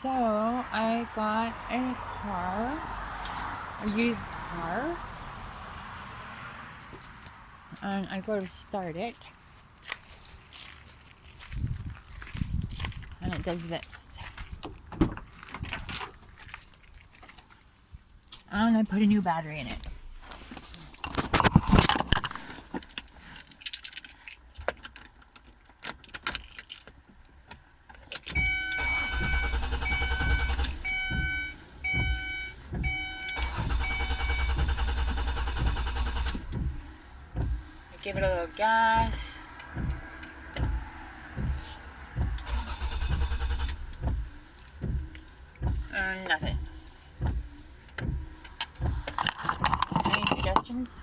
So I got a car, a used car, and I go to start it, and it does this. And I put a new battery in it. I give it a little gas. Nothing. Any suggestions?